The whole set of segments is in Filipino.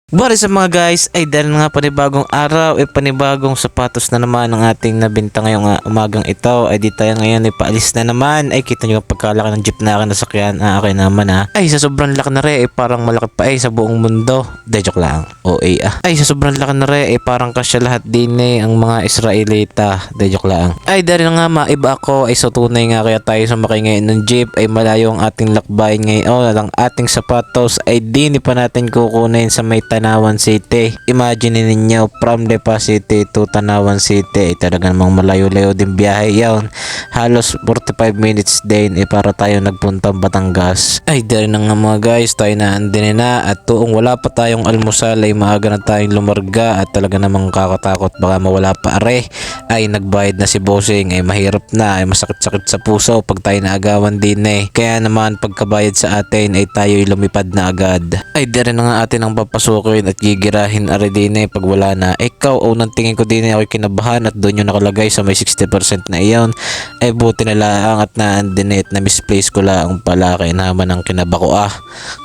Bari sa mga guys, ay dahil nga panibagong araw, ay panibagong sapatos na naman ang ating nabinta ngayong umagang ito. Ay di tayo ngayon ay paalis na naman. Ay kita nyo ang pagkalaki ng jeep na akin nasakyan. Akin naman Ay sa sobrang laki na rin, ay parang malaki pa sa buong mundo. De joke lang, OA Ay sa sobrang laki na rin, ay parang kasya lahat din ang mga Israelita. De joke lang. Ay dahil nga maiba ako, ay sa tunay nga kaya tayo sumakay ngayon ng jeep. Ay malayo ang ating lakbayin ngayon. Ang ating sapatos ay di pa natin kukunin sa may Tanawan City. Imagine ninyo from Lipa City to Tanawan City. Talaga namang malayo-layo din biyahe yan. Halos 45 minutes din para tayo nagpuntang Batangas. Ay dahil na nga mga guys, tayo na andin na at tuong wala pa tayong almusal ay maaga na tayong lumarga at talaga namang kakatakot baka mawala pa are. Ay nagbayad na si Bossing, ay mahirap na, ay masakit-sakit sa puso pag tayo naagawan din Kaya naman pagkabayad sa atin ay tayo'y lumipad na agad. Ay dahil na nga atin ang papasukin at gigirahin are din pag wala na. Ikaw unang tingin ko din ako'y kinabahan at doon yung nakalagay sa may 60% na iyon. Ay buti na lang at naandin at na misplace ko lang pala kaya naman ang kinabako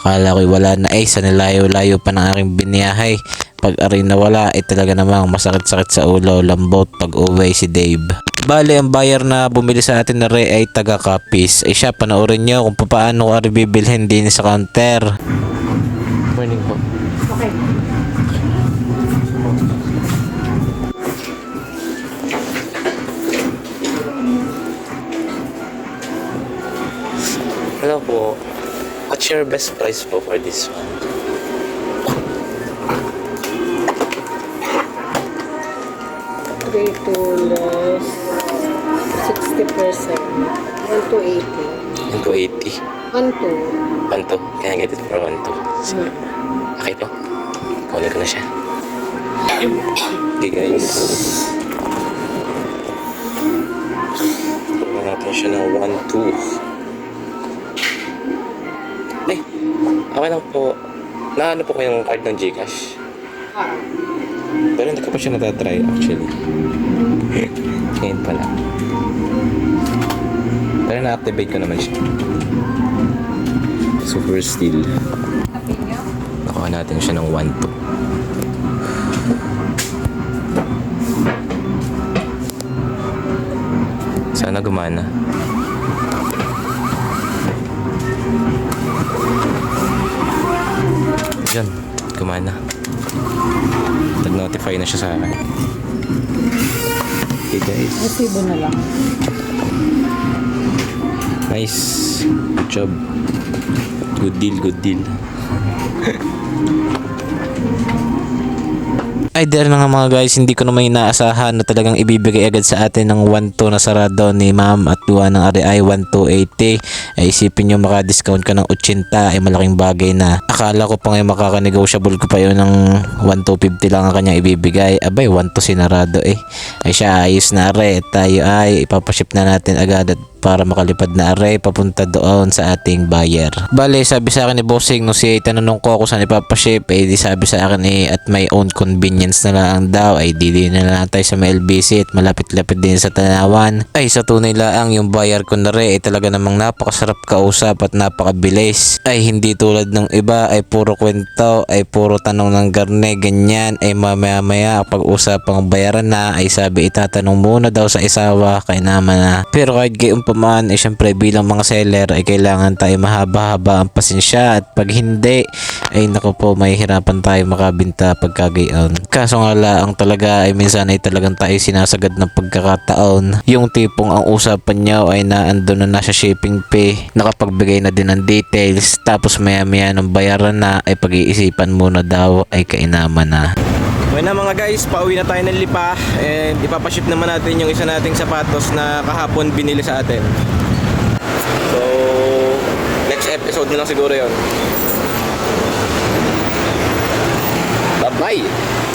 Kala ko'y wala na sa nilayo-layo pa ng aking biniyahay. Pag aray na wala ay talaga namang masakit-sakit sa ulo lambot pag uwi si Dave. Bale ang buyer na bumili sa atin na ay taga Capiz. Ay siya panoorin nyo kung paano ko bibilhin din sa counter. Morning po. Okay. Hello po. What's your best price po for this one? Three to less 60%. 1 to 80. 280. 1 to. 1 to. Can I get it for 1 to? Okay po. Kunin ko na siya. Okay guys. Kunin natin siya ng 1 to. Ay, okay lang po. Naano po kayong card ng Gcash? Pero hindi ko pa siya natatry actually. Ngayon pala. Pero na-activate ko naman siya. Super still. Nakuha natin siya ng 1 to. Sana gumana. Diyan, gumana. Nag-notify na siya sa akin. Okay guys. Resibo na lang. Nice. Good job. Good deal, good deal. Ay dahil na nga mga guys, hindi ko naman inaasahan na talagang ibibigay agad sa atin ng 1 to na sarado ni ma'am at duwa ng RI 1280. Ay isipin nyo maka-discount ka ng 80 ay malaking bagay na. Akala ko pa ngayon makaka-negotiable ko pa yun ng 1250 lang ang kanyang ibibigay. Abay 1 to sinarado Ay siya ayos na at tayo ay ipapaship na natin agad at para makalipad na array papunta doon sa ating buyer. Bale, sabi sa akin ni Bossing no siya tanong ko kung saan ipapaship di sabi sa akin at my own convenience na lang daw ay di na lang tayo sa may LBC at malapit-lapit din sa Tanawan. Ay sa tunay lang yung buyer ko na ay talaga namang napakasarap kausap at napakabilis. Ay hindi tulad ng iba ay puro kwento ay puro tanong ng garne ganyan ay mamaya pag-usapang bayaran na ay sabi itatanong muna daw sa isawa kay naman na. Pero kahit gayon paman syempre bilang mga seller ay kailangan tayo mahaba-haba ang pasensya at pag hindi ay naku po may hirapan tayo makabinta pagkagayon. Kaso nga lang talaga ay minsan ay talagang tayo sinasagad ng pagkakataon. Yung tipong ang usapan nyo ay naandun na sa shipping fee, nakapagbigay na din ng details tapos maya-maya ng bayaran na ay pag-iisipan muna daw ay kainaman na. Okay na mga guys, pauwi na tayo ng Lipa and ipapaship naman natin yung isa nating sapatos na kahapon binili sa atin. So, next episode na lang siguro yun. Bye-bye!